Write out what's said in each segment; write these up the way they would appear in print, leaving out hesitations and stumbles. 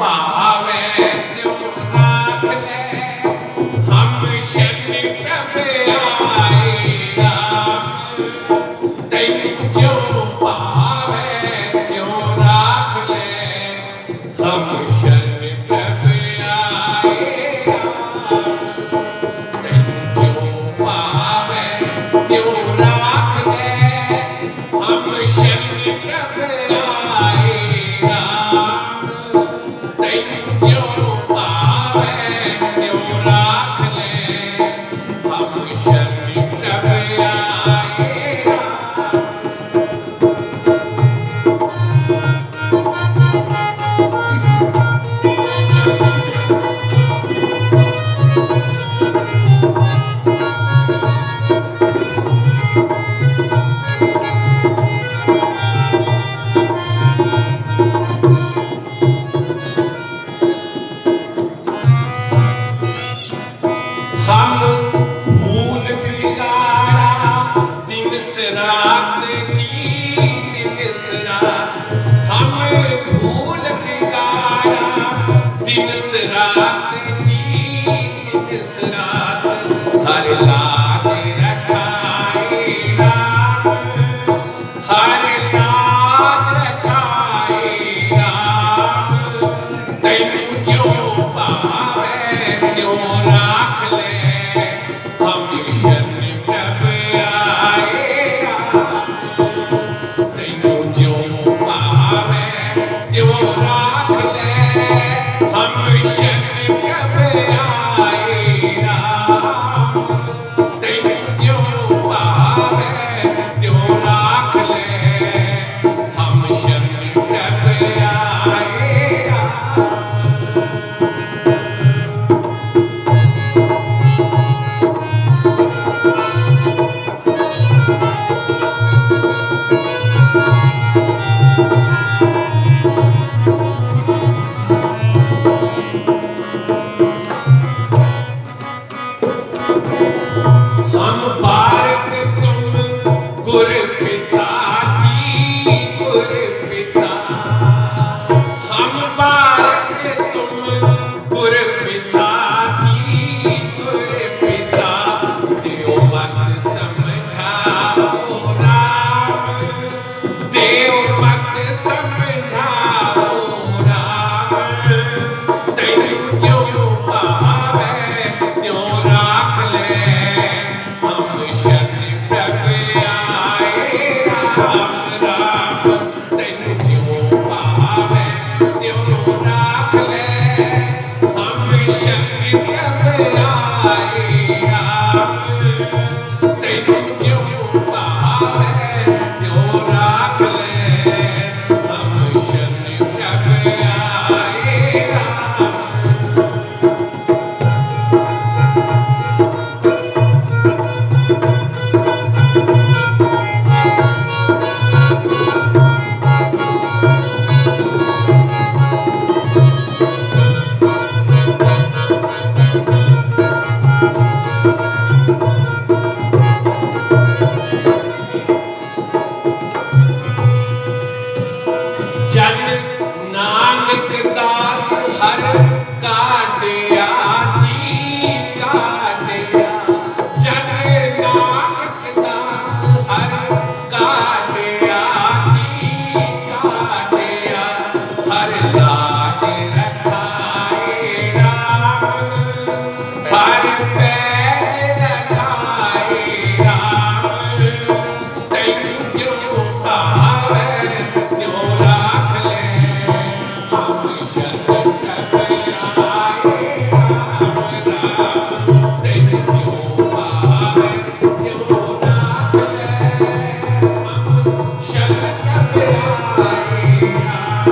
पावे त्यों राख ले हम शरण प्रभ आए राम तैनू ज्यों पावे त्यों राख ले हम शरण प्रभ आए राम तैनू ज्यों पावे त्यों राख ले हम शरण प्रभ आए राम तैनू ज्यों पावे त्यों राख ले हम शरण प्रभ आए हम भूल बिगाड़ा दिन से रात जी दिन से रात हम भूल बिगाड़ा दिन से रात जी दिन से रात हर लाज रखाए राम हर लाज रखाए राम तैनू ज्यों पावे त्यों राख ले हम शरण प्रभ आए राम तैनू ज्यों पावे त्यों राख ले हम शरण प्रभ आए राम तैनू ज्यों पावे त्यों राख ले हम शरण प्रभ आए राम हम भारत तुम गुर पिता जी गुर पिता हम भारत तुम गुर पिता जी गुर पिता देव मत समझाओ राम देव मत समझाओ राम तैनू ज्यों पावे त्यों राख ले हम शरण प्रभ आए राम राम तैनू ज्यों पावे त्यों राख ले हम शरण प्रभ आए राम तैनू ज्यों पावे त्यों राख ले हम शरण प्रभ आए राम जन नानक दास हर काटिया जी काटिया जन नानक दास हर काटिया जी काटिया हर लाज रखाए राम हर पैर रखाए राम तैनू ज्यों पावे त्यों राख ले हम शरण प्रभ आए राम राम तैनू ज्यों पावे त्यों राख ले हम शरण प्रभ आए राम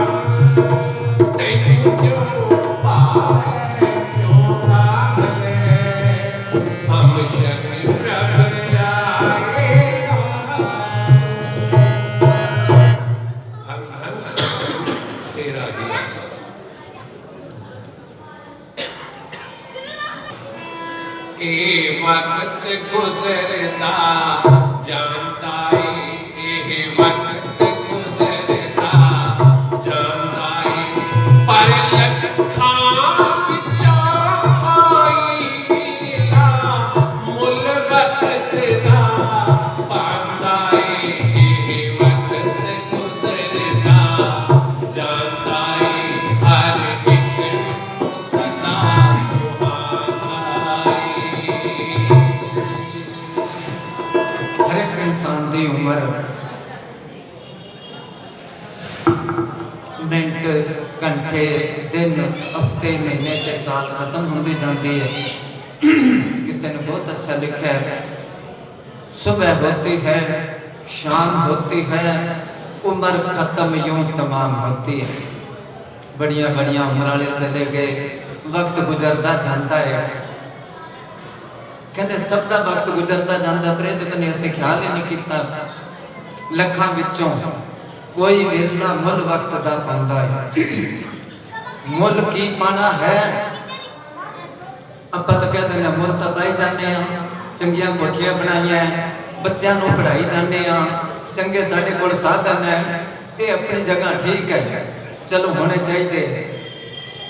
तैनू ज्यों पावे त्यों राख ले हम शरण प्रभ आए राम हंस तेरा दिवस ए वक्त गुजरता जानता है ए वक्त गुजरता जानता है पर ਲੱਖਾਂ ਵਿੱਚੋਂ ਕੋਈ ਵੇਲਾ ਮੁੱਲ ਵਕਤ ਦਾ ਪਾਉਂਦਾ ਏ। ਇਹ ਵਕਤ ਗੁਜ਼ਰਦਾ ਜਾਂਦਾ ਏ ਹਰ ਇੱਕ ਨੂੰ ਸਦਾ ਸੁਹਾਉਂਦਾ ਏ। हर एक इंसान की उम्र मिनट घंटे दिन हफ्ते महीने के साल खत्म होती जाती है। किसी ने बहुत अच्छा लिखा है, सुबह होती है शाम होती है उम्र खत्म यूं तमाम होती है। बड़िया बड़िया उम्र वाले चले गए, वक्त गुजरता जाता है। कहते सब का वक्त गुजरता जाता पर ये बने असीं ख्याल ही नहीं किया। लखां विचों कोई वेला मुल वक्त का पाउंदा है। मुल की पाना है आपां तां कहते हैं मुल तां पाई जाने आ, चंगियां कोठियां बनाईयां, बच्चों को पढ़ाई जाने आ, चंगे साडे कोल साधन है, ये अपनी जगह ठीक है, चलो होने चाहिए।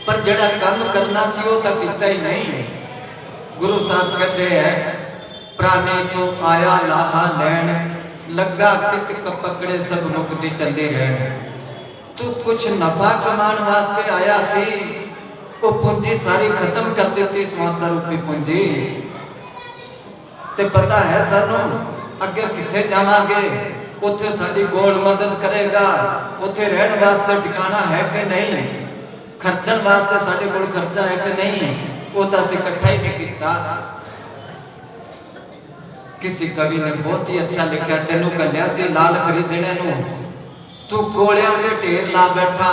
पर जिहड़ा काम करना सी वो तां कीता ही नहीं। गुरु साहब कहते हैं प्राणी तो आया लाहा लैन, लगा कित कपकड़े सब मुकदी चलती रहन। तू कुछ नफा कमान वास्ते आया सी, वो पूंजी सारी खत्म कर दी संसार रूपी पूंजी। ते पता है सानू अगे किथे जावांगे, उथे साडी गोल मदद करेगा, उथे रहन वास्ते ठिकाना है कि नहीं, खर्चण वास्ते साडे कोल खर्चा है कि नहीं, वो तो असीं इकट्ठा ही नहीं किया। किसी कवि ने बहुत ही अच्छा लिखा, तेनू कल्या सी लाल खरीदने नू, तू कोलियां दे ढेर ला बैठा।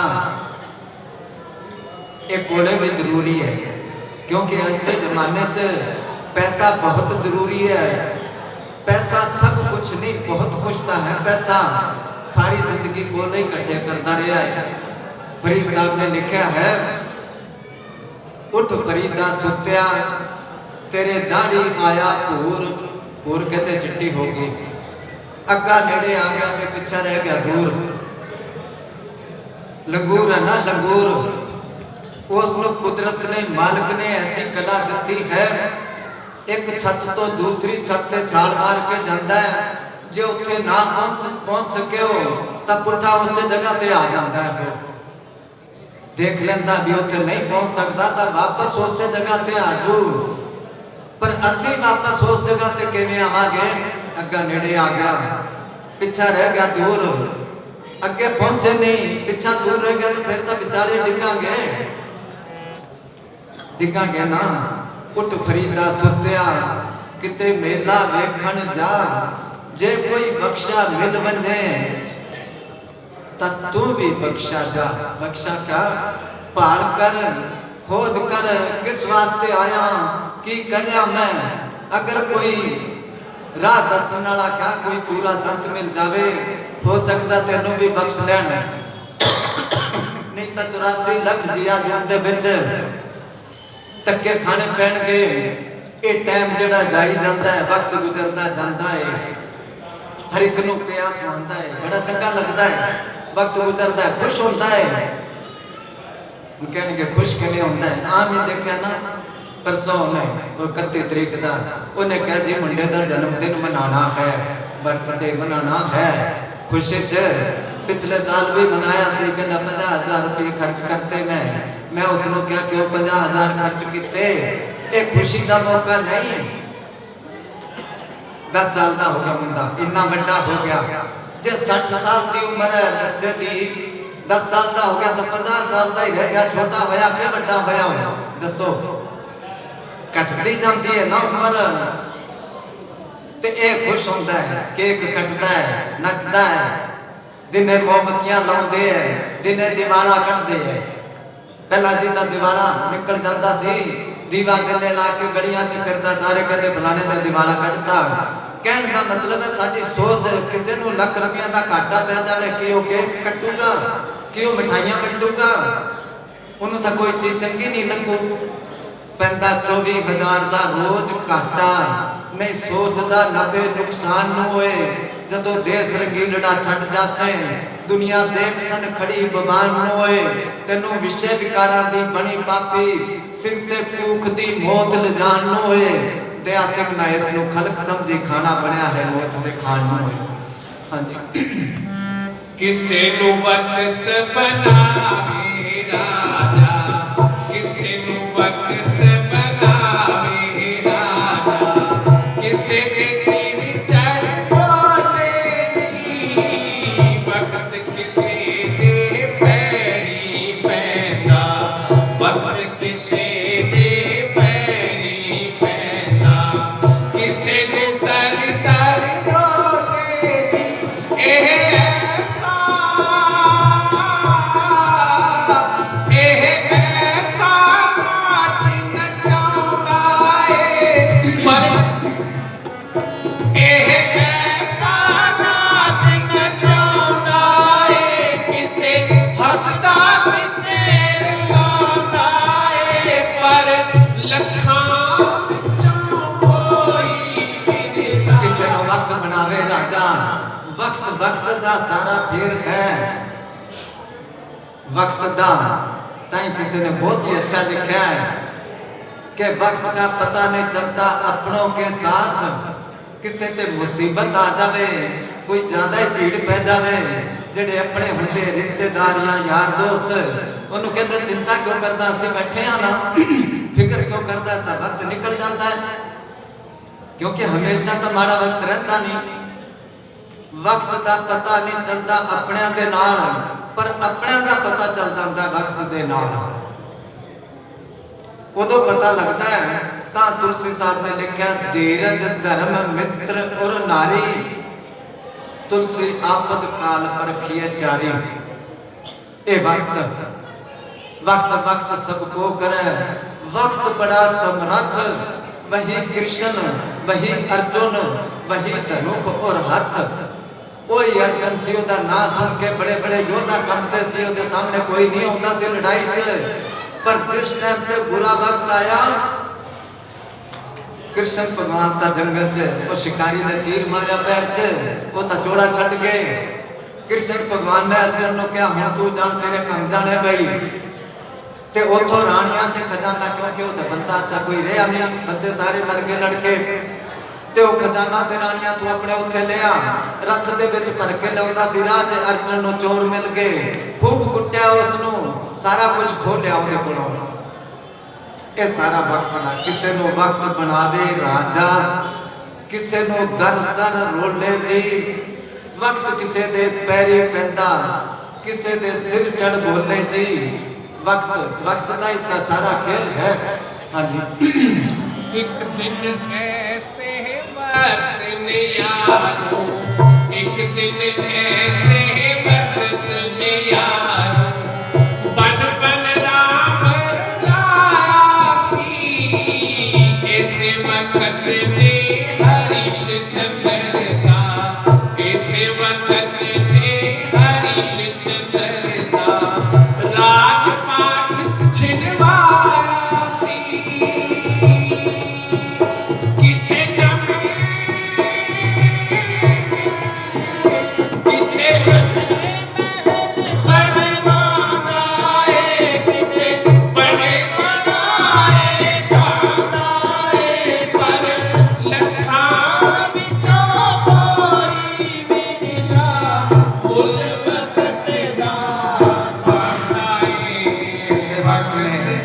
ये कोले भी जरूरी है क्योंकि अज के जमाने च पैसा बहुत जरूरी है। पैसा सब कुछ नहीं, बहुत कुछ तो है पैसा। सारी जिंदगी कोले इकट्ठे करता रहा है। फरीद साहब ने लिखा है, उठ फरीदा सुत्या तेरे दाढ़ी आया भूर, भूर कहते चिट्टी हो गई, अग्गा नेड़े आ गया तो पिछा रह गया दूर। लंगूर है ना लंगूर, उसको कुदरत ने मालिक ने ऐसी कला दी है, एक छत तो दूसरी छत से छाल मार के जाता है। जे उत्थे ना पहुंच सके हो तो पुट्ठा उस जगह से आ जाता है। वो देख लेंदा भी उत्थे नहीं पहुंच सकता तो वापस उस जगह से आजू। पर असी वापस उस जगह से किवें आवांगे, अग्गा नेड़े आ गया पिछा रह गया दूर, अगे पहुंचे नहीं पिछा दूर रह गया तो फिर तो विचाले डिगांगे ना। उठ फरीदा सुत्या किते मेला वेखण जा, जे कोई बख्शा मिल वंजे तू भी बख्शा जा। बख्शा क्या, भाल कर खोज कर किस वास्ते आया, की करया मैं। अगर कोई राह दसन वाला क्या कोई पूरा संत मिल जावे, हो सकता तेनों भी बख्श लैन। नहीं तो 84 लाख जिया जून दे विच धक्के खाने पैणगे। ये टाइम जिहड़ा जाई जाता है, वक्त गुजरता जाता है, हर एक नूं प्यास आंदा है, बड़ा चंगा लगता है। वक्त गुजरता है, खुश होता है। कहने खुश के लिए होता है। आम ही देखा ना परसों ने 31 तरीक का उन्हें कहा जी मुंडे का जन्मदिन मनाना है, बर्थडे मनाना है। खुशी च पिछले साल भी मनाया सी, कहना 50,000 रुपये खर्च करते मैं उसको क्या क्यों 50,000 खर्च किते, ये खुशी का मौका नहीं। 10 साल का हो गया मुंडा, इन्ना बड़ा हो गया। जे 60 साल की उम्र है बच्चे की, 10 साल का हो गया तो 50 साल का ही रह गया। छोटा होया क्या बड़ा होया, दसो कटती जाती है ना उम्र। तो ये खुश होता है, केक कटता है, नचता है, दिने मोमबत्तियां लाउंदे है, दिने दिवाला कटते है। पहला जी का दिवाला निकल जाता सी, दीवा दिने ला के गलियां च फिरदा, सारे कहते फलाने का दिवाला कटता। कहने का मतलब है साडी सोच, किसी को लाख रुपया का घाटा पै जाए कि वो केक कटूगा, कि वो मिठाइयां कटूगा, उन्होंने तो कोई चीज चंगी नहीं लगू। पैंदा 24,000 का रोज घाटा, नहीं सोचता नफे नुकसान न होए। जदों देश रंगीलड़ा छट जासे, दुनिया देख सन खड़ी बबान नोए तेनू विषय विकारा दी बनी पापी सिर ते भूख दी मौत लजान नोए दया सिंह ना इस नू खलक समझी खाना बनया है मौत दे खान नोए। हाँ जी किसे नू वक्त बनावे राजा किसे नू वक्त बनावे राजा किसे के सिर चढ़ बोले नी वक्त किसे दे पैरी पैदा वक्त किसे दे पैरी पैदा किसे नू दर दर रोले नी ऐसा नाच नचाउंदा ए पर ऐसा नाच नचाउंदा ए किसे हसदा किसे रवांदा ए पर लखां विचों कोई विरला किसे नो वक्त बनावे राजा वक्त वक्त दा सारा फेर है वक्त दा ताई किसी ने बहुत ही अच्छा लिखा है कि वक्त का पता नहीं चलता अपनों के साथ किसी ते मुसीबत आ जावे कोई ज्यादा ही भीड़ पै जावे जेडे अपने होंदे रिश्तेदार या यार दोस्त उन्होंने कहते चिंता क्यों करता असि बैठे हाँ ना फिक्र क्यों करता तो वक्त निकल जाता है क्योंकि हमेशा तो माड़ा वक्त रहता नहीं वक्त का पता नहीं चलता अपने दे नाल पर अपने का पता चल जाता वक्त दे नाल उदों पता लगता है ता तुलसी साहब ने लिखा धीरज धर्म मित्र और नारी तुलसी आपद काल परखिए चारी ए वक्त वक्त वक्त सबको करे वक्त बड़ा समर्थ वही कृष्ण वही अर्जुन वही धनुख और हथ कोई अर्जुन सी ओदा ना सुन के बड़े बड़े योद्धा कंबते सी ओदे सामने कोई नहीं होता सी लड़ाई च पर जिस टाइम पे बुरा वक्त आया कृष्ण भगवान का जंगल च वो शिकारी ने तीर मारा पैर च वो ता चोड़ा छट गए कृष्ण भगवान ने अर्जुन नु कहा हुण तू जान तेरे कम जाने भाई ते उथों राणियां ते खजाना क्योंकि वो बंदा ता कोई रहा नहीं बंदे सारे मर गए लड़के ते वो खजाना ते राणियां तू अपने उत्थे लिया रथ दे विच भर के लाउंदा सी राह च अर्जुन नु चोर मिल गए खूब कुट्टिया उसनु सारा कुछ खो लिया ओदे कोलों ये सारा वक्त बना किसे नु वक्त बनावे राजा किसे नु दर दर रोले जी वक्त किसे दे पैरी पैंदा किसे दे सिर चढ़ बोले जी वक्त वक्त का इसका सारा खेल है। हाँ जी एक दिन ऐसे वक्त ने यारो एक दिन ऐसे वक्त ने यारो बन बन राम रुलाया सी ऐसे वक्त ने हरिश्चंद्र का ऐसे वक्त ने हरिश्चंद्र का राजपाट छिनवाया सी किते जमे किते बड़े बनाए किते बड़े बनाए ठानाए पर लखां विचों कोई विरला मुल वक्त दा पांदाए इसे वक्त ने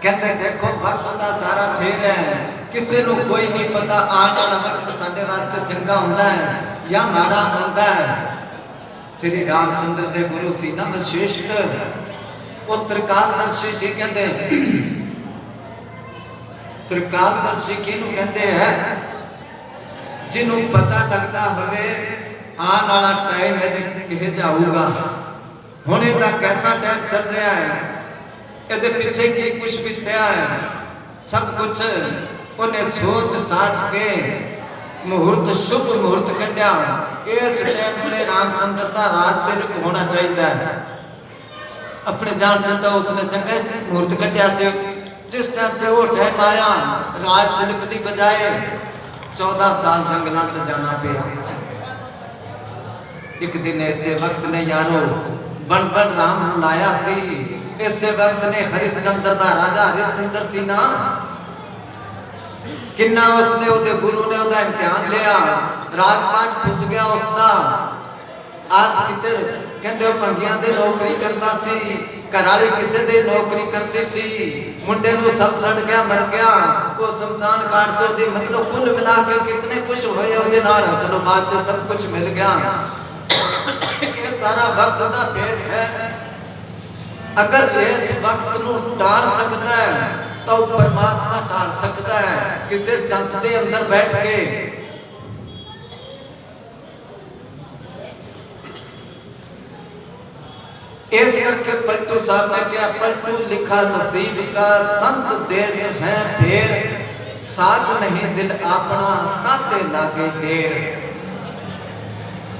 कहते देखो वक्त का सारा फेर है किसी को कोई नहीं पता आने वाला वक्त साडे वास्ते चंगा होंदा है या माड़ा होंदा है। श्री रामचंद्र दे गुरु सी ना वशिष्ठ वो त्रिकालदर्शी सी कहते त्रिकालदर्शी किहनूं कहते हैं जिन्हों पता लगता होवे आने वाला टाइम है किहे जाऊगा हुणे दा कैसा टाइम चल रहा है ਇਹਦੇ ਪਿੱਛੇ ਕੀ ਕੁਝ ਬਿਤਿਆ ਹੈ ਸਭ ਕੁਝ ਉਹਨੇ ਸੋਚ ਸਾਚ ਕੇ ਮੁਹੂਰਤ ਸ਼ੁਭ ਮੁਹੂਰਤ ਕੱਢਿਆ ਇਸ ਟਾਈਮ ਤੇ ਰਾਮਚੰਦਰ ਦਾ ਰਾਜ ਤਿਲਕ ਹੋਣਾ ਚਾਹੀਦਾ ਹੈ ਆਪਣੇ ਜਾਣ ਚੰਦਾ ਉਸਨੇ ਚੰਗਾ ਮੁਹੂਰਤ ਕੱਢਿਆ ਸੀ ਜਿਸ ਟਾਈਮ ਤੇ ਉਹ ਟਾਈਮ ਆਇਆ ਰਾਜ ਤਿਲਕ ਦੀ ਬਜਾਏ 14 ਸਾਲ ਜੰਗਲਾਂ 'ਚ ਜਾਣਾ ਪਿਆ एक दिन ऐसे वक्त ने यारो बन बन राम नूं लाया सी, ऐसे वक्त ने हरिश्चंद्र दा राजा हरिश्चंद्र सी ना, किन्ना उसने उहदे गुरु ने उहदा इम्तिहान लिया, राजपाट खुस गया उसका। आप किते कहंदे भंगियां दे नौकरी करता सी, घर वाली किसे दे नौकरी करती सी, मुंडे नूं सब लड़ गया मर गया, वो शमशान घाट से ओदी मतलब कुल मिला के कितने कुछ होए ओदे नाल, चलो बाद च सब कुछ मिल गया। ये सारा वक्त दा फेर है। अगर इस वक्त नूं टाल सकता है तो परमात्मा टाल सकता है किसी संत के अंदर बैठ के। इस करके पलटू साहब ने क्या, पलटू लिखा नसीब का संत देते हैं फेर, साथ नहीं दिल अपना ताते लागे देर।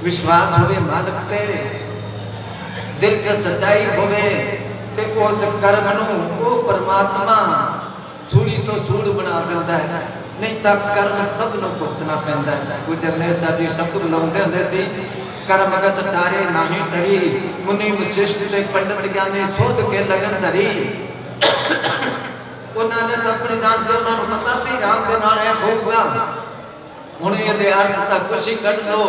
विश्वास होवे मालिक ते, दिल च सच्चाई होवे ते उस कर्म नूं वो परमात्मा सूली तो सूल बना दिंदा है, नहीं तो कर्म सब नूं भुगतना पैंदा है। गुजर ने साडी शब्द बुलाउंदे हुंदे सी, कर्मगत टारे नाही टरी, मुनि वशिष्ठ से पंडित ज्ञानी शोध के लगन धरी। उन्होंने तो अपनी जान से उन्होंने पता सी राम दे नाल ऐ होऊगा। हुण इहदे अर्थ तां कुछ ही कढ लो,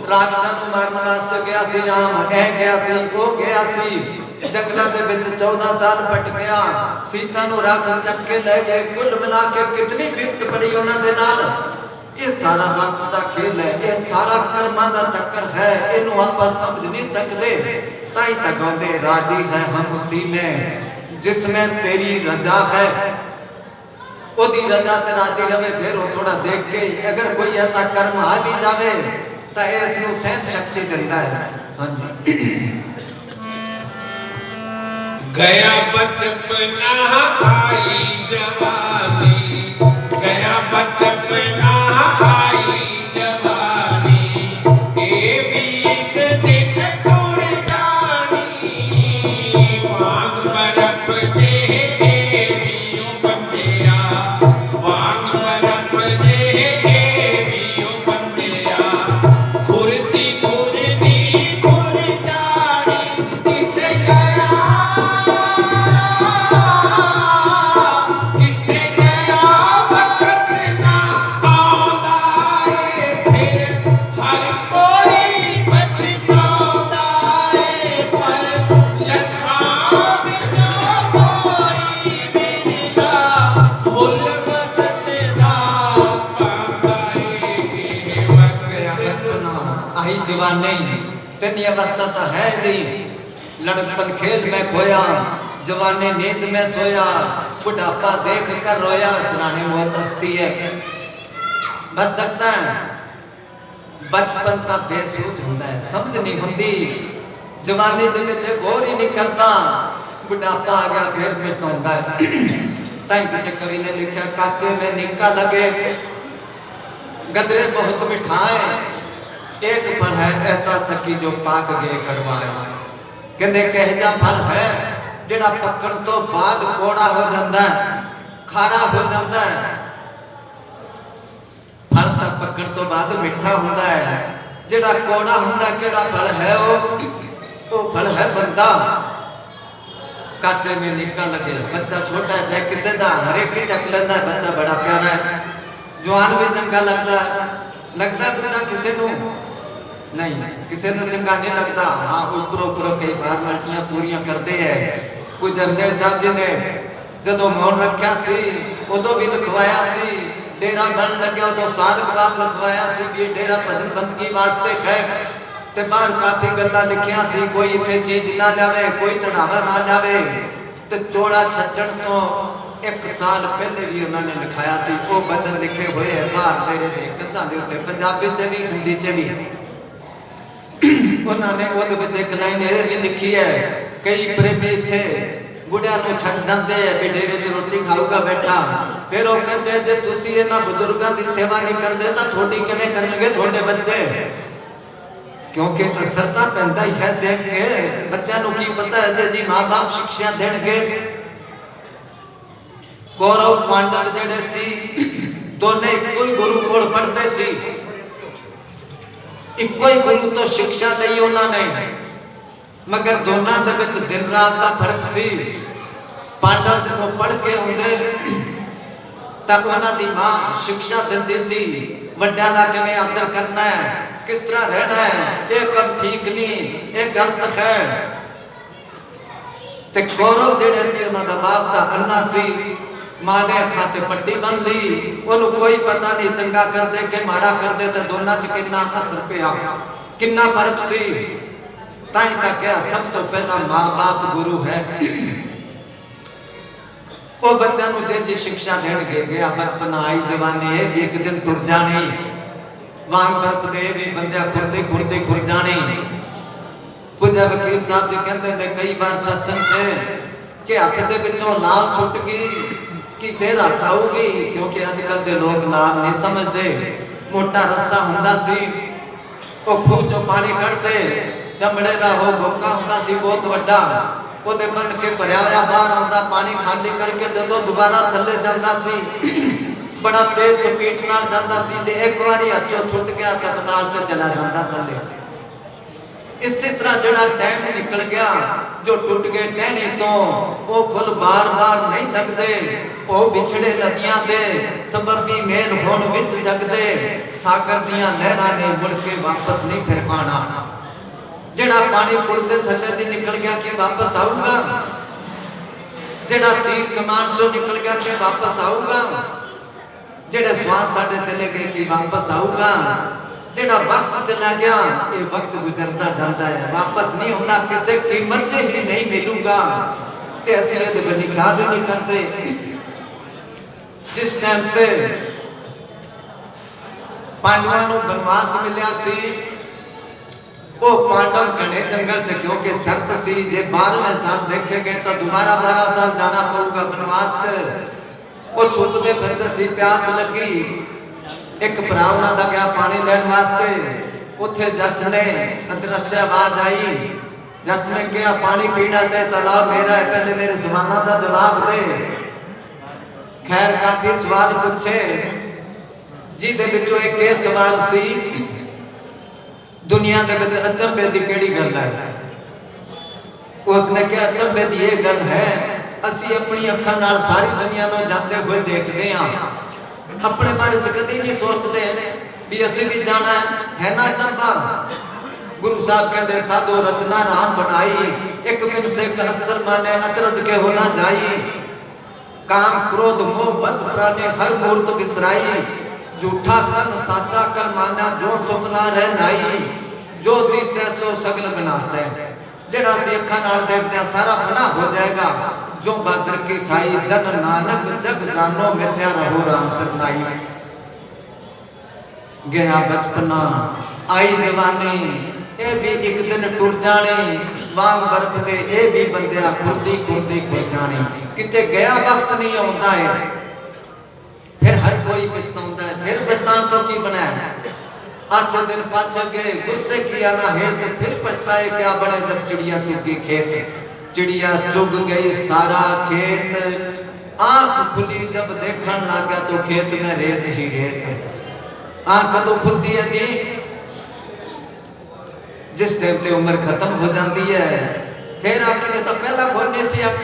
राक्षसां नूं मारन वास्ते गया सी राम, ऐ गया सी वो गया सी, जंगलां दे विच 14 साल भट गया, सीता नूं राक्षस चक के ले गए, कुल मिला के कितनी विपत पड़ी उन्हां दे नाल। ये सारा वक्त का खेल है, ये सारा कर्मां दा चक्कर है, इनू आप समझ नहीं सकते। ताई तक आंदे राजी है हम उसी में जिसमें तेरी रजा है, ओदी रजा से राजी रहे। फिर वो थोड़ा देख के अगर कोई ऐसा कर्म आ भी जावे तो इसनू सहन शक्ति दिंदा है। हाँ जी। गया बचपना आई जवानी, गया बचपना आई जवानी, ए बीत दिन टूर जानी, वांग बरफ दे देवियों बंदिया, वांग बरफ दे देवियों बंदिया, खुरती खुरती खुर जानी, किते गया जवानी तीन अवस्था तो है नहीं, लड़कपन खेल में खोया, जवानी नींद में सोया, बुढ़ापा देख कर रोया, सराहने बहुत हस्ती है। बच सकता है बचपन का बेसूझ होता है, समझ नहीं होती, जवानी दे विच गौर ही नहीं करता, बुढ़ापा आ गया फिर पछताउंदा है। ताई किसी कवि ने लिखा, काचे में निका लगे गदरे बहुत मिठाए, एक फल है ऐसा सकी जो पाक गए कड़वाए। कहते कह जा फल है जिहड़ा पकड़ तो बाद कोड़ा हो जाता है, खारा हो जाता है। फल तो पकड़ तो बाद मिठा होता है, जिहड़ा कोड़ा होता किहड़ा फल है वो फल है बंदा। काचे में निका लगे, बच्चा छोटा है किसी का हरेक ही चक लेंदा है, बच्चा बड़ा प्यारा है, जवान भी चंगा लगता है, लगता बुढ़ा किसी को नहीं, किसी को चंगा नहीं लगता। हाँ ऊपर ऊपर कई बार मल्टियां पूरियां करते हैं। कुछ अमने साहब जी ने जो मौन रखा सी उदो भी लिखवाया सी, डेरा बन लगे उदो साल के बाद लिखवाया सी भी डेरा भजन बंदगी वास्ते है, ते बाहर काफी गल्लां लिखियां सी, कोई इत्थे चीज ना लावे, कोई चढ़ावा ना लावे, ते चोड़ा छड्डण तो 1 साल पहले भी उन्होंने लिखाया सी। वो वचन लिखे हुए है बाहर डेरे दे कंधां दे उत्ते, पंजाबी च भी हिंदी च भी। उन्होंने उहदे विच एक लाइन ये भी लिखी है, कई प्रेमी इत्थे बुढ़िया नूं छड्ड जांदे है भी डेरे च रोटी खाऊगा बैठा, फिर वो कहते जे तुसीं इन्हां बुजुर्गां दी सेवा नहीं करदे तां थोड़ी किवें करनगे थोड़े बच्चे, क्योंकि असर तां पैंदा ही है देख के। बच्चों नूं की पता है जे जी माँ बाप शिक्षा देणगे। कौरव पांडव जिहड़े सी दोने इक्को ही गुरु कोल पढ़दे सी, ਇੱਕੋ ਹੀ ਗੁਰੂ ਤੋਂ ਸਿੱਖਿਆ ਲਈ ਉਹਨਾਂ ਨੇ, ਮਗਰ ਦੋਨਾਂ ਦੇ ਵਿੱਚ ਦਿਨ ਰਾਤ ਦਾ ਫਰਕ ਸੀ। ਪਾਂਡਵ ਜਦੋਂ ਪੜ੍ਹ ਕੇ ਆਉਂਦੇ ਤਾਂ ਉਹਨਾਂ ਦੀ ਮਾਂ ਸਿੱਖਿਆ ਦਿੰਦੀ ਸੀ, ਵੱਡਿਆਂ ਦਾ ਕਿਵੇਂ ਆਦਰ ਕਰਨਾ ਹੈ, ਕਿਸ ਤਰ੍ਹਾਂ ਰਹਿਣਾ ਹੈ, ਇਹ ਕੰਮ ਠੀਕ ਨਹੀਂ, ਇਹ ਗਲਤ ਹੈ। ਤੇ ਕੌਰਵ ਜਿਹੜੇ ਸੀ ਉਹਨਾਂ ਦਾ ਬਾਪ ਦਾ ਅੰਨਾ ਸੀ, ਮਾਂ ਨੇ ਅੱਖਾਂ ਤੇ ਪੱਟੀ ਬੰਨ ਲਈ, ਉਹਨੂੰ ਕੋਈ ਪਤਾ ਨਹੀਂ ਚੰਗਾ ਕਰਦੇ ਕਿ ਮਾੜਾ ਕਰਦੇ, ਤੇ ਦੋਨਾਂ 'ਚ ਕਿੰਨਾ ਅਸਰ ਪਿਆ, ਕਿੰਨਾ ਫਰਕ ਸੀ। ਤਾਂ ਹੀ ਤਾਂ ਕਿਹਾ ਸਭ ਤੋਂ ਪਹਿਲਾਂ ਮਾਂ ਬਾਪ ਗੁਰੂ ਹੈ। ਉਹ ਬੱਚਿਆਂ ਨੂੰ ਜੇ ਸਿੱਖਿਆ ਦੇਣਗੇ, ਗਿਆ ਬਚਪਨ ਆਈ ਜਵਾਨੀ ਇਹ ਵੀ ਇੱਕ ਦਿਨ ਟੁੱਟ ਜਾਣੀ, ਵਾਂਗ ਬਰਫ ਦੇ ਵੀ ਬੰਦਿਆ ਖੁਰਦੇ ਖੁਰਦੇ ਖੁਰ ਜਾਣੀ। ਪੁੱਜਾ ਵਕੀਲ ਸਾਹਿਬ ਜੀ ਕਹਿੰਦੇ ਨੇ ਕਈ ਵਾਰ ਸਤਸੰਗ 'ਚ ਕਿ ਹੱਥ ਦੇ ਵਿੱਚੋਂ ਲਾਲ ਛੁੱਟ ਗਈ ਕਿ ਫੇਰ ਹੱਥ ਆਊਗੀ, ਕਿਉਂਕਿ ਅੱਜ ਕੱਲ੍ਹ ਦੇ ਲੋਕ ਨਾਮ ਨਹੀਂ ਸਮਝਦੇ। ਮੋਟਾ ਰੱਸਾ ਹੁੰਦਾ ਸੀ, ਉਹ ਖੂਹ 'ਚੋਂ ਪਾਣੀ ਕੱਢਦੇ, ਚਮੜੇ ਦਾ ਉਹ ਬੋਕਾ ਹੁੰਦਾ ਸੀ ਬਹੁਤ ਵੱਡਾ, ਉਹਦੇ ਬੰਨ ਕੇ ਭਰਿਆ ਹੋਇਆ ਬਾਹਰ ਆਉਂਦਾ ਪਾਣੀ, ਖਾਲੀ ਕਰਕੇ ਜਦੋਂ ਦੁਬਾਰਾ ਥੱਲੇ ਜਾਂਦਾ ਸੀ ਬੜਾ ਤੇਜ਼ ਸਪੀਡ ਨਾਲ ਜਾਂਦਾ ਸੀ, ਤੇ ਇੱਕ ਵਾਰੀ ਹੱਥੋਂ ਛੁੱਟ ਗਿਆ ਤਾਂ ਪਤਾਲ 'ਚ ਚਲਾ ਜਾਂਦਾ ਥੱਲੇ। ਇਸੇ ਤਰ੍ਹਾਂ ਜਿਹੜਾ ਟਾਈਮ ਨਿਕਲ ਗਿਆ, ਜੋ ਟੁੱਟ ਗਏ ਟਹਿਣੀ ਤੋਂ, ਉਹ ਫੁੱਲ ਬਾਰ-ਬਾਰ ਨਹੀਂ ਲੱਗਦੇ। ਉਹ ਵਿਛੜੇ ਨਦੀਆਂ ਦੇ ਸਬਬੀ ਮੇਲ ਹੋਣ ਵਿੱਚ ਜਗਦੇ, ਸਾਗਰ ਦੀਆਂ ਲਹਿਰਾਂ ਨੇ ਮੁੜ ਕੇ ਵਾਪਸ ਨਹੀਂ ਫਿਰ ਆਣਾ। ਜਿਹੜਾ ਪਾਣੀ ਪੁਲ ਦੇ ਥੱਲੇ ਦੀ ਨਿਕਲ ਗਿਆ ਕਿ ਵਾਪਸ ਆਊਗਾ, ਜਿਹੜਾ ਤੀਰ ਕਮਾਨ ਚੋਂ ਨਿਕਲ ਗਿਆ ਕਿ ਵਾਪਸ ਆਊਗਾ, ਜਿਹੜੇ ਸਵਾਸ ਸਾਡੇ ਚਲੇ ਗਏ ਕਿ ਵਾਪਸ ਆਊਗਾ। ਜਿਹੜਾ ਵਕਤ ਚਲਾ ਗਿਆ, ਇਹ ਵਕਤ ਗੁਜ਼ਰਦਾ ਜਾਂਦਾ ਹੈ, ਵਾਪਸ ਨਹੀਂ ਹੁੰਦਾ, ਕਿਸੇ ਕੀਮਤ 'ਚ ਹੀ ਨਹੀਂ ਮਿਲੂਗਾ। ਤੇ ਅਸੀਂ ਇਹਦੇ ਬੰਨੀ ਖਿਆਲ ਹੀ ਨਹੀਂ ਕਰਦੇ। ਜਿਸ ਟਾਈਮ ਤੇ ਪਾਂਡਵਾਂ ਨੂੰ ਬਨਵਾਸ ਮਿਲਿਆ ਸੀ, ਉਹ ਪਾਂਡਵ ਘਣੇ ਜੰਗਲ 'ਚ, ਕਿਉਂਕਿ ਸ਼ਰਤ ਸੀ ਜੇ 12ਵੇਂ ਸਾਲ ਦੇਖੇ ਗਏ ਤਾਂ ਦੁਬਾਰਾ 12 ਸਾਲ ਜਾਣਾ ਪਊਗਾ ਬਨਵਾਸ 'ਚ। ਉਹ ਛੁੱਟਦੇ ਫਿਰਦੇ ਸੀ, ਪਿਆਸ ਲੱਗੀ, ਇੱਕ ਭਰਾ ਉਹਨਾਂ ਦਾ ਗਿਆ ਪਾਣੀ ਲੈਣ ਵਾਸਤੇ। ਉੱਥੇ ਜੱਜ ਨੇ ਅਦਰਸ਼ ਆਵਾਜ਼ ਆਈ, ਜੱਜ ਨੇ ਕਿਹਾ ਪਾਣੀ ਪੀਣਾ ਤੇ ਤਲਾਬ ਮੇਰਾ ਹੈ, ਪਹਿਲੇ ਮੇਰੇ ਸਵਾਲਾਂ ਦਾ ਜਵਾਬ ਦੇ। ਖੈਰ ਕਾਫੀ ਸਵਾਲ ਪੁੱਛੇ, ਜਿਹਦੇ ਵਿੱਚੋਂ ਇੱਕ ਇਹ ਸਵਾਲ ਸੀ, ਦੁਨੀਆ ਦੇ ਵਿੱਚ ਅਚੰਭੇ ਦੀ ਕਿਹੜੀ ਗੱਲ ਹੈ? ਉਸਨੇ ਕਿਹਾ ਅਚੰਭੇ ਦੀ ਇਹ ਗੱਲ ਹੈ, ਅਸੀਂ ਆਪਣੀ ਅੱਖਾਂ ਨਾਲ ਸਾਰੀ ਦੁਨੀਆ ਨੂੰ ਜਾਂਦੇ ਹੋਏ ਦੇਖਦੇ ਹਾਂ, ਆਪਣੇ ਬਾਰੇ 'ਚ ਕਦੇ ਨਹੀਂ ਸੋਚਦੇ ਵੀ ਅਸੀਂ ਵੀ ਜਾਣਾ ਹੈ ਨਾ ਅਚੰਭਾ। गुरु साहब कहते साधो रचना राम बनाई, एक बिन से अस्त्र माने अचरज के हो ना जाई। काम क्रोध मोह बस प्राणे हर मूर्त बिसराई, झूठा तन साचा कर माना जो सुपना रह नाई। जो दिसे सो सगल विनाशे, जेड़ा सी अखां नाल देखदे सारा बना हो जाएगा। जो बादर की छाई जन नानक जग जानो मिथ्या रहो राम सरनाई। गया बचपना आई जवानी, ये भी एक दिन टुर जाने, वांग बर्फ दे ये भी बंदिया खुरदी खुरदी खुर जाने। किते गया वक्त नहीं आउंदा है, फिर हर कोई पछताउंदा है। फिर पछतान तो की बना है, अच्छे दिन पाछे गए गुस्से किया ना है तो फिर पछताए क्या बने। जब चिड़िया चुग गई खेत, चिड़िया चुग गई सारा खेत। आंख खुली जब देखन लगा तो खेत में रेत ही रेत। आंख कदों खुलती है दी, जिस टाइम ते उम्र खत्म हो जाती है। फिर आखिर तो पहला खोलने से अख।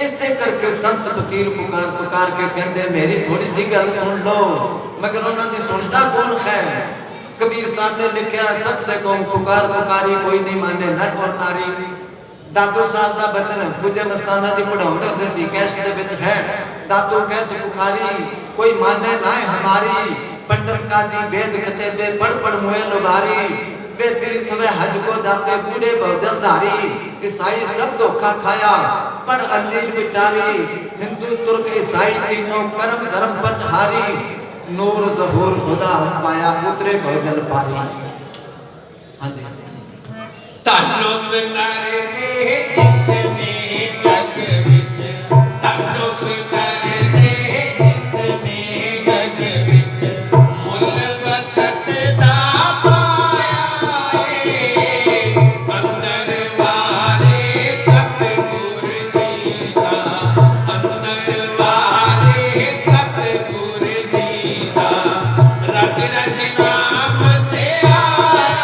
इसे करके संत फकीर पुकार पुकार के कहते मेरी थोड़ी जी गल सुन लो, मगर उन्होंने सुनता कौन है। कबीर साहब ने लिखा सबसे कौन पुकार पुकारी कोई नहीं माने नर और नारी। दादू साहब का बचन पूजे मस्ताना जी पढ़ाते होंगे सी, कैस्ट दे विच है। दादू कहते पुकारी कोई माने ना हमारी। पंडित का जी वेद कते बे पढ़ पढ़ मुए लुभारी। वे तीर्थ में हज को जाते बूढ़े बहुजल धारी। ईसाई सब धोखा खाया पढ़ अंजील बिचारी। हिंदू तुर्क ईसाई तीनों कर्म धर्म पचहारी। नूर जहूर खुदा हम पाया पुत्रे बहुजल पारी। हाँ जी। तनुस नर दे जिसने जग विच, तनुस नर दे जिसने जग विच मुल वक्त दा पाया है। अंदर वाले सतगुर जी दा, अंदर वाले सतगुर जी दा। रज रज नाम ते आया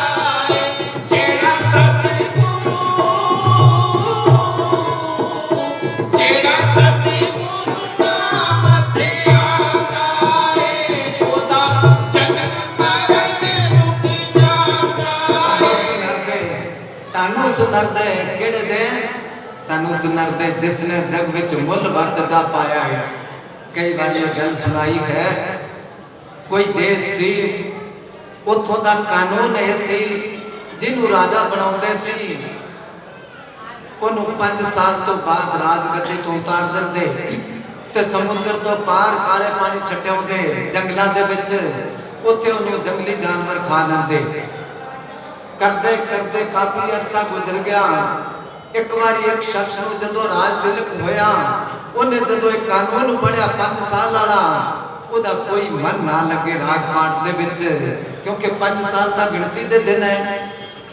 नर दे केड़े दे तैनू उस नर दे जिसने जग विच मुल वरतदा पाया है। कई बार ये गल सुनाई है, कोई देश सी उथों दा कानून ये सी जिन्हों राजा बनाउंदे सी उन्होंने 5 साल तो बाद राजगद्दी तो उतार देंदे ते समुद्र तो पार काले पानी छड्याउंदे जंगलों दे विच उत्थे उन्होंने जंगली जानवर खा लेंदे। करते करते काफी अरसा गुजर गया। एक बार एक शख्स को जदों राज तिलक होया उन्हें जदों एक कानून पढ़िया 5 साल वाला उदा कोई मन ना लगे राजपाट दे विच, क्योंकि 5 साल तक गिनती दे दिन है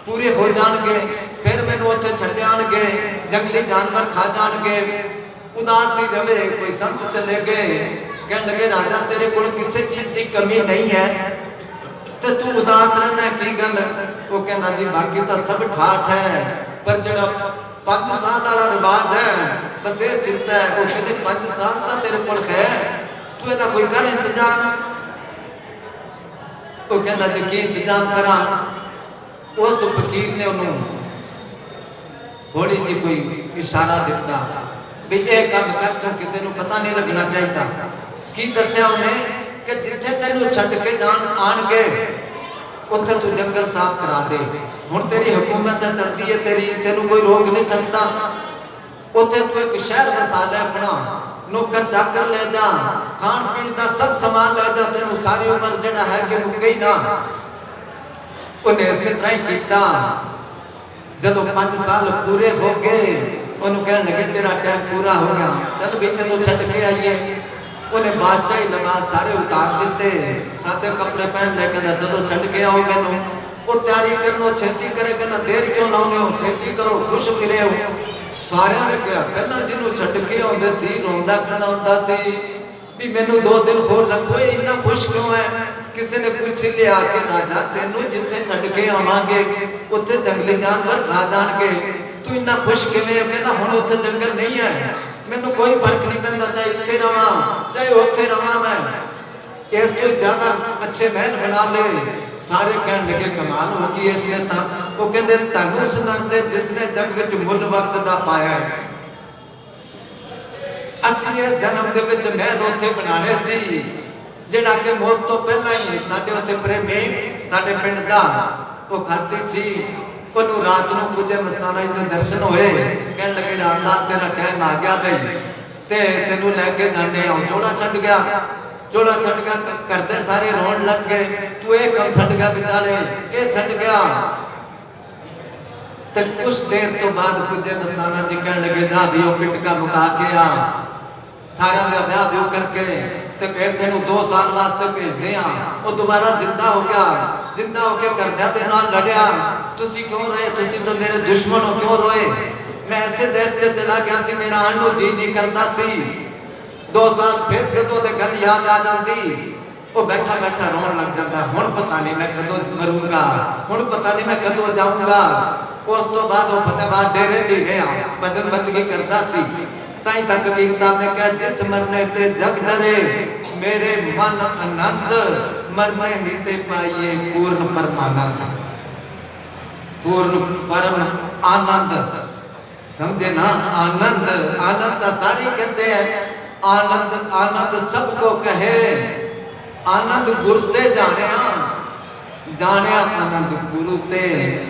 पूरे हो जाएंगे, फिर मैनू उत्थे छड्याणगे जंगली जानवर खा जाएंगे। उदास ही रवे, कोई संत चले गए कहने लगे राजा तेरे को किसी चीज की कमी नहीं है तो तू उदास रहना की गल? वो कहना जी बाकी तो सब ठाठ है पर जो 5 साल वाला रिवाज है बस ये चिंता है। वो कहते 5 साल का तेरे को है तू ਇਹਦਾ कोई कर इंतजाम। वो कहना जी की इंतजाम करा? उस फकीर ने उन्होंने थोड़ी जी कोई इशारा दिता भी यह काम कर तू किसी को पता नहीं लगना चाहिए। की दसिया उन्हें कि जिथे तेनू छड्ड के जान आणगे उत्थे तू जंगल साफ करा दे। हुण तेरी हुकूमत चलती है, तेरी तेनू कोई रोक नहीं सकता। उत्थे तू एक शहर बसा ले, अपना नौकर चाकर ले जा, खान पीन का सब सामान ले जा, तेनू सारी उम्र जिहड़ा है कि मुक्के ही ना। उन्हें इस तरह ही किया। जदों 5 साल पूरे हो गए उन्होंने कहने लगे तेरा टाइम पूरा हो गया, चल भी तेनू छड्ड के आइए। उन्हें बादशाही लिबास सारे उतार दिते, सादे कपड़े पहन ले, कहना चलो छड्ड के आओ मैनू। वो तैयारी करनो छेती करे, कहना देर क्यों लाउने हो, छेती करो खुश फिरे हो। सारे ने कहा पहला जिन्हों छड्ड के आउंदे सी रोंदा करना सी भी मैनू 2 दिन होर रखो, इन्ना खुश क्यों है? किसी ने पूछ लिया कि राजा तेनू जिथे छड्ड के आवांगे उत्थे जंगली जानवर खा जाणगे, तू इन्ना खुश किवें? कहना हुण उत्थे जंगल नहीं है, मैनू कोई फर्क नहीं पैंदा, चाहे इत्थे रवां चाहे उत्थे रवां, मैं इस तो ज्यादा अच्छे महल बना ले। सारे कहने लगे कमाल होगी इसने तो। वो कहते तैनू उस नर दे जिसने जग विच मुल वरतदा पाया है। असीं इस जन्म दे विच महल उत्थे बनाने सी जिहड़ा कि मौत तो पहला ही साडे उत्थे प्रेमी साडे पिंड दा वो खाती सी। उन्होंने रात को पूजे मस्ताना जी के दर्शन होए, कहने लगे रामलाल तेरा टाइम आ गया बई ते तेनू लैके जाने आओ। जोड़ा छड्ड गया, जोड़ा छड्ड गया, करते सारे रोन लग गए, तू ये कम छड्ड गया बेचारे, ये छड्ड गया। तो कुछ देर तो बाद पूजे मस्ताना जी कहने लगे जा भी वो पिटका मुका के आ, सारा का ब्याह भी करके ते फिर तेनू 2 साल वास्ते भेजते हैं। वो दोबारा जिंदा हो गया, जिंदा होके करदिया दे नाल लड़िया, तुसी क्यों रोए, तुसी तो मेरे दुश्मन हो, क्यों रोए? मैं ऐसे देश से चला गया सी, मेरा आने को जी नहीं करता सी। 2 साल फिर जदों ते गल याद आ जाती वो बैठा बैठा रोन लग जाता, हुण पता नहीं मैं कदों मरूंगा, हुण पता नहीं मैं कदों जाऊंगा। उस तो बाद वो फतेहाबाद डेरे च ही रहा, भजन बंदगी करता सी। ताई तक कबीर साहब ने कहा जिस मरने ते जग डरे मेरे मन आनंद, मरने ही ते पाइए पूर्ण परमानंद। पूर्ण परम आनंद समझे ना, आनंद आनंद सारी कहते हैं, आनंद आनंद सबको कहे, आनंद गुरते जानिया जानिया आनंद गुरु ते।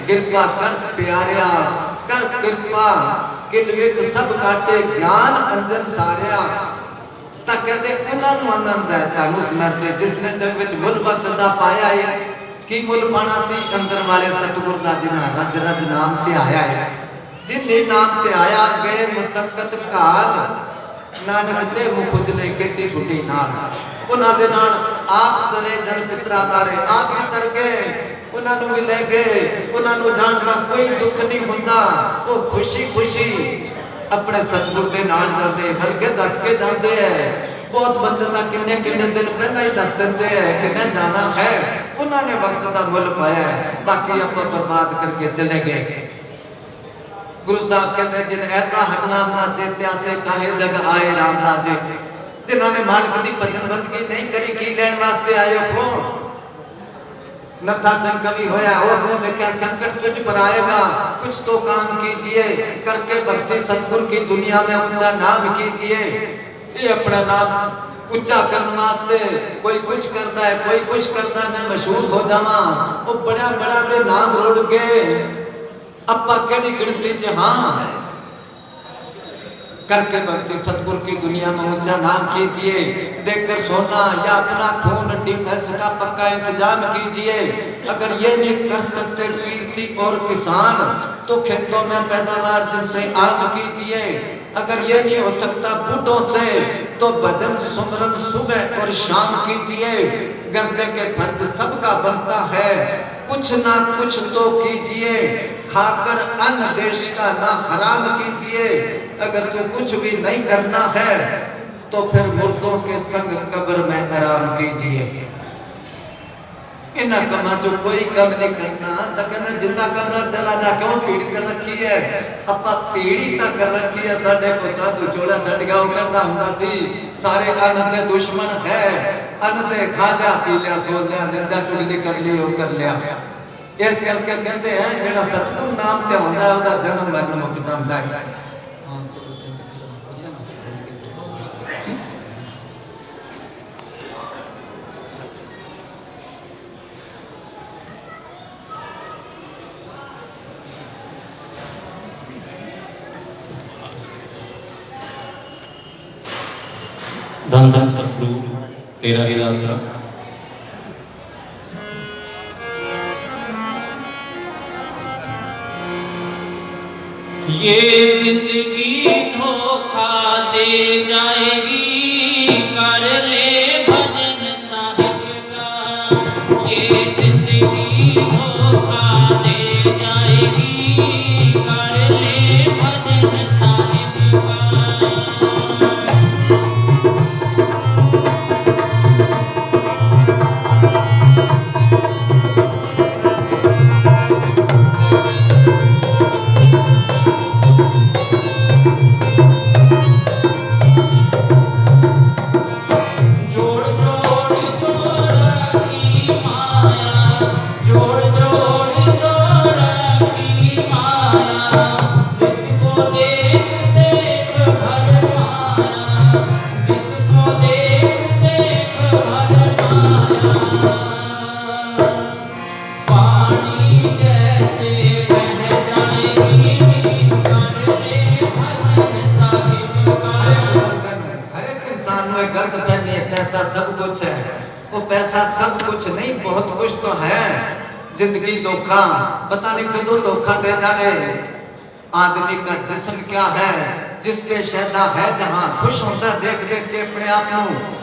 कृपा कर प्यारिया कर कृपा किलविक सब काटे ज्ञान अंजन सारिया। तां कहते उन्होंने आनंद है तैनू सुनते जिसने जग विच मुल वरतदा पाया है। की मुल पाना सी अंदर वाले सतगुर दा जिन्हां रज रज नाम ते आया है। जिन्हें नाम ते आया गए मुसक्कत काल, नानक ते मुख उजले केती छुटी नाल। उन्हां दे नाल आप दरे जन पितरा तारे आप ही तर गए, उन्होंने भी ले गए, उन्होंने जानना कोई दुख नहीं होता, वो खुशी खुशी अपने सतगुर के नाल जाते, बल्कि दस के जाते हैं। बहुत बंदे तो किन्ने किन्ने दिन पहला ही दस देते हैं कि मैं जाना है, उन्होंने वक्त का मुल पाया है, बाकी आप बर्बाद करके चले गए। गुरु साहब कहते जिन ऐसा हरनाम ना चेत्या से काहे जग आए राम राजे। जिन्होंने मालिक की भजन बंदगी नहीं करी की लैन वास्ते आए हो? नथा सिंह कवि होया, उसने लिखा संकट तुझ पर आएगा कुछ तो काम कीजिए, करके भक्ति सतगुरु की दुनिया में ऊंचा नाम कीजिए। ये अपना नाम ऊंचा करने वास्ते कोई कुछ करता है, कोई कुछ करता है, मैं मशहूर हो जावा, वो बड़ा बड़ा दे नाम रोड़ गए, अपा केड़ी गिनती च हाँ। करके भक्ति सतगुरु की दुनिया में ऊंचा नाम कीजिए, देखकर सोना या अपना खून डिफेंस का पक्का इंतजाम कीजिए। अगर ये नहीं कर सकते कीर्ति और किसान, तो खेतों में पैदावार जिनसे आम कीजिए। अगर ये नहीं हो सकता बूटों से, तो भजन सुमरन सुबह और शाम कीजिए। गर्जे के फर्ज सबका बनता है, कुछ ना कुछ तो कीजिए, खाकर अन्न देश का ना हराम कीजिए। अगर तू कुछ भी नहीं करना है, तो फिर मुर्दों के संग कब्र में आराम कीजिए। इन्हें कमा जो कोई कम नहीं करना, तो कहना जिंदा कमरा चला जा, क्यों पीड़ कर रखी है, अपा पीड़ी तक कर रखी है। साढ़े को साधु चोला छड़ गया, वो कहता हुंदा सी सारे अन्न दे दुश्मन है, अन्न दे खा लिया पी लिया सो लिया, निंदा चुगली कर ली वो कर लिया। इस करके कहते हैं जेड़ा सतगुरु नाम ते होंदा है, ओदा जन्म मरण मुक्त होंदा है। धन धन सतगुरु तेरा ही आसरा। ये जिंदगी धोखा दे जाएगी, कर ले भजन साहिब का। ये जिंदगी धोखा दे जाएगी, कर ले भजन साहिब का। पैसा सब कुछ है, वो पैसा सब कुछ नहीं, बहुत कुछ तो है। जिंदगी धोखा, पता नहीं कदों धोखा दे जाए। आदमी का जिस्म क्या है, जिस पे शैदा है जहां, खुश होता देख देख के अपने आप को।